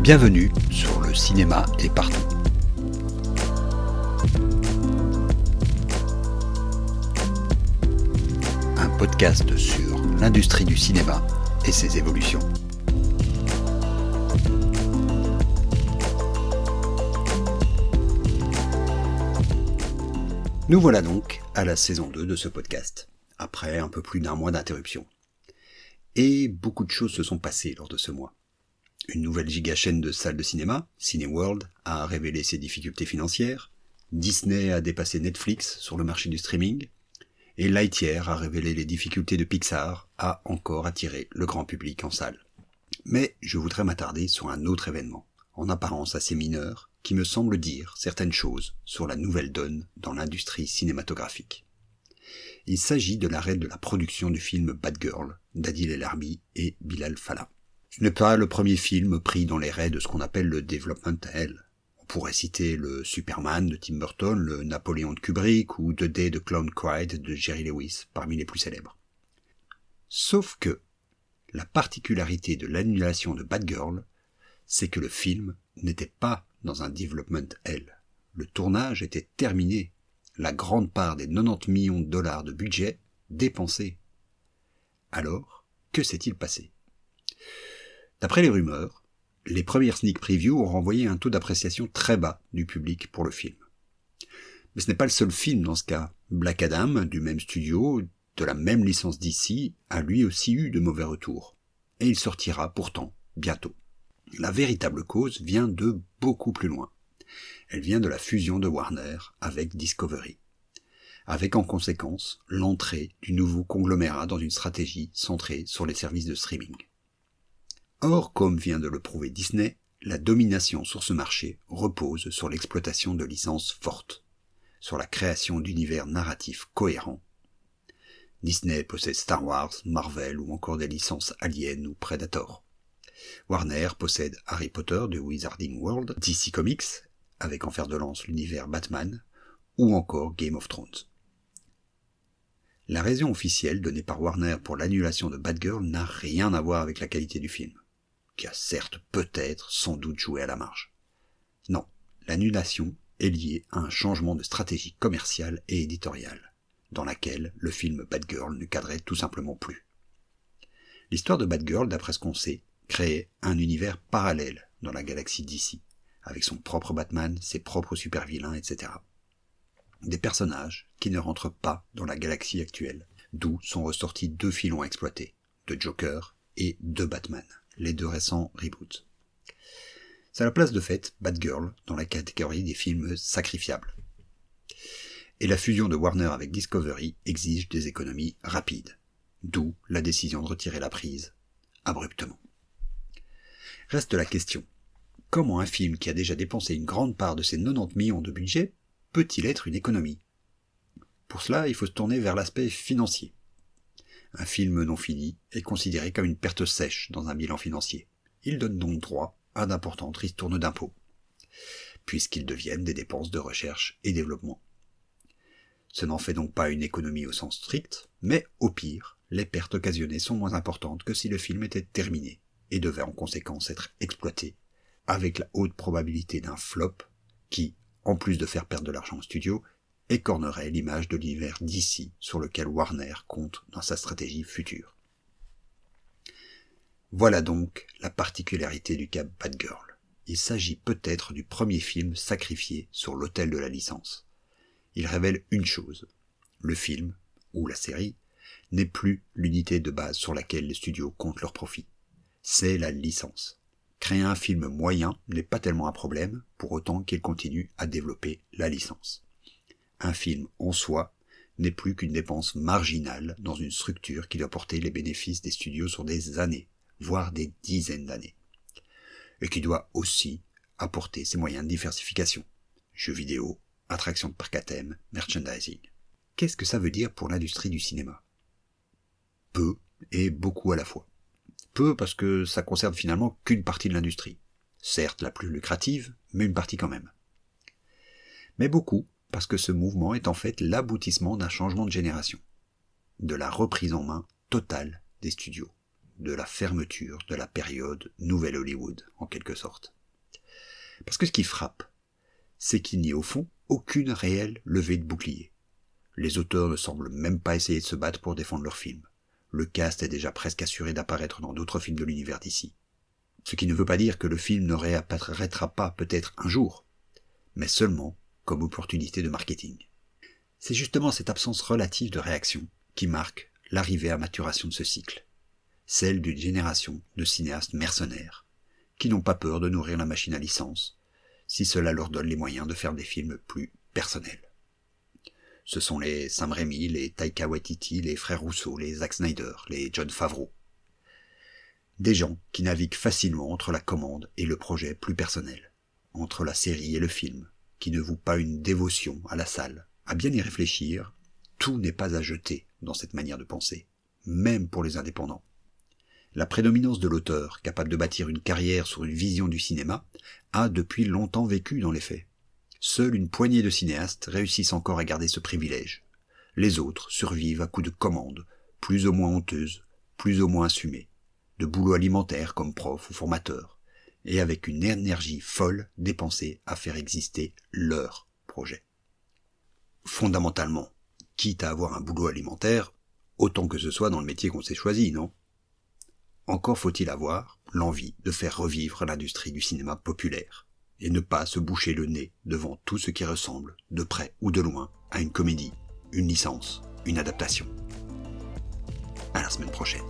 Bienvenue sur Le cinéma est partout. Un podcast sur l'industrie du cinéma et ses évolutions. Nous voilà donc à la saison 2 de ce podcast, après un peu plus d'un mois d'interruption. Et beaucoup de choses se sont passées lors de ce mois. Une nouvelle giga-chaîne de salles de cinéma, Cineworld, a révélé ses difficultés financières, Disney a dépassé Netflix sur le marché du streaming, et Lightyear a révélé les difficultés de Pixar à encore attirer le grand public en salle. Mais je voudrais m'attarder sur un autre événement, en apparence assez mineur, qui me semble dire certaines choses sur la nouvelle donne dans l'industrie cinématographique. Il s'agit de l'arrêt de la production du film Bad Girl d'Adil El Arbi et Bilal Fallah. Ce n'est pas le premier film pris dans les raies de ce qu'on appelle le Development Hell. On pourrait citer le Superman de Tim Burton, le Napoléon de Kubrick ou The Day the Clown Cried de Jerry Lewis, parmi les plus célèbres. Sauf que la particularité de l'annulation de Bad Girl, c'est que le film n'était pas dans un Development Hell. Le tournage était terminé, la grande part des 90 millions de dollars de budget dépensés. Alors, que s'est-il passé ? D'après les rumeurs, les premières sneak previews ont renvoyé un taux d'appréciation très bas du public pour le film. Mais ce n'est pas le seul film dans ce cas. Black Adam, du même studio, de la même licence DC, a lui aussi eu de mauvais retours. Et il sortira pourtant bientôt. La véritable cause vient de beaucoup plus loin. Elle vient de la fusion de Warner avec Discovery, avec en conséquence l'entrée du nouveau conglomérat dans une stratégie centrée sur les services de streaming. Or, comme vient de le prouver Disney, la domination sur ce marché repose sur l'exploitation de licences fortes, sur la création d'univers narratifs cohérents. Disney possède Star Wars, Marvel ou encore des licences Alien ou Predator. Warner possède Harry Potter de Wizarding World, DC Comics, avec en fer de lance l'univers Batman, ou encore Game of Thrones. La raison officielle donnée par Warner pour l'annulation de Bad Girl n'a rien à voir avec la qualité du film, qui a certes peut-être sans doute joué à la marge. Non, l'annulation est liée à un changement de stratégie commerciale et éditoriale, dans laquelle le film Bad Girl ne cadrait tout simplement plus. L'histoire de Bad Girl, d'après ce qu'on sait, créait un univers parallèle dans la galaxie DC, avec son propre Batman, ses propres super-vilains, etc. Des personnages qui ne rentrent pas dans la galaxie actuelle, d'où sont ressortis 2 filons exploités, de Joker et de Batman, les 2 récents reboots. Ça la place de fait Bad Girl dans la catégorie des films sacrifiables. Et la fusion de Warner avec Discovery exige des économies rapides, d'où la décision de retirer la prise, abruptement. Reste la question. Comment un film qui a déjà dépensé une grande part de ses 90 millions de budget peut-il être une économie ? Pour cela, il faut se tourner vers l'aspect financier. Un film non fini est considéré comme une perte sèche dans un bilan financier. Il donne donc droit à d'importantes ristournes d'impôts, puisqu'ils deviennent des dépenses de recherche et développement. Ce n'en fait donc pas une économie au sens strict, mais au pire, les pertes occasionnées sont moins importantes que si le film était terminé et devait en conséquence être exploité, avec la haute probabilité d'un flop qui, en plus de faire perdre de l'argent au studio, écornerait l'image de l'univers DC sur lequel Warner compte dans sa stratégie future. Voilà donc la particularité du cas Bad Girl. Il s'agit peut-être du premier film sacrifié sur l'autel de la licence. Il révèle une chose. Le film, ou la série, n'est plus l'unité de base sur laquelle les studios comptent leurs profits. C'est la licence. Créer un film moyen n'est pas tellement un problème, pour autant qu'il continue à développer la licence. Un film en soi n'est plus qu'une dépense marginale dans une structure qui doit porter les bénéfices des studios sur des années, voire des dizaines d'années. Et qui doit aussi apporter ses moyens de diversification. Jeux vidéo, attractions de parc à thème, merchandising. Qu'est-ce que ça veut dire pour l'industrie du cinéma ? Peu et beaucoup à la fois. Peu parce que ça concerne finalement qu'une partie de l'industrie. Certes la plus lucrative, mais une partie quand même. Mais beaucoup parce que ce mouvement est en fait l'aboutissement d'un changement de génération. De la reprise en main totale des studios. de la fermeture de la période Nouvelle Hollywood, en quelque sorte. Parce que ce qui frappe, c'est qu'il n'y a au fond aucune réelle levée de bouclier. Les auteurs ne semblent même pas essayer de se battre pour défendre leur film. Le cast est déjà presque assuré d'apparaître dans d'autres films de l'univers d'ici. Ce qui ne veut pas dire que le film ne réapparaîtra pas peut-être un jour, mais seulement comme opportunité de marketing. C'est justement cette absence relative de réaction qui marque l'arrivée à maturation de ce cycle, celle d'une génération de cinéastes mercenaires, qui n'ont pas peur de nourrir la machine à licence, si cela leur donne les moyens de faire des films plus personnels. Ce sont les Sam Raimi, les Taika Waititi, les frères Russo, les Zack Snyder, les Jon Favreau. Des gens qui naviguent facilement entre la commande et le projet plus personnel, entre la série et le film, qui ne vouent pas une dévotion à la salle. À bien y réfléchir, tout n'est pas à jeter dans cette manière de penser, même pour les indépendants. La prédominance de l'auteur, capable de bâtir une carrière sur une vision du cinéma, a depuis longtemps vécu dans les faits. Seule une poignée de cinéastes réussissent encore à garder ce privilège. Les autres survivent à coups de commandes, plus ou moins honteuses, plus ou moins assumées, de boulot alimentaire comme prof ou formateur, et avec une énergie folle dépensée à faire exister leur projet. Fondamentalement, quitte à avoir un boulot alimentaire, autant que ce soit dans le métier qu'on s'est choisi, non ? Encore faut-il avoir l'envie de faire revivre l'industrie du cinéma populaire, et ne pas se boucher le nez devant tout ce qui ressemble, de près ou de loin, à une comédie, une licence, une adaptation. À la semaine prochaine.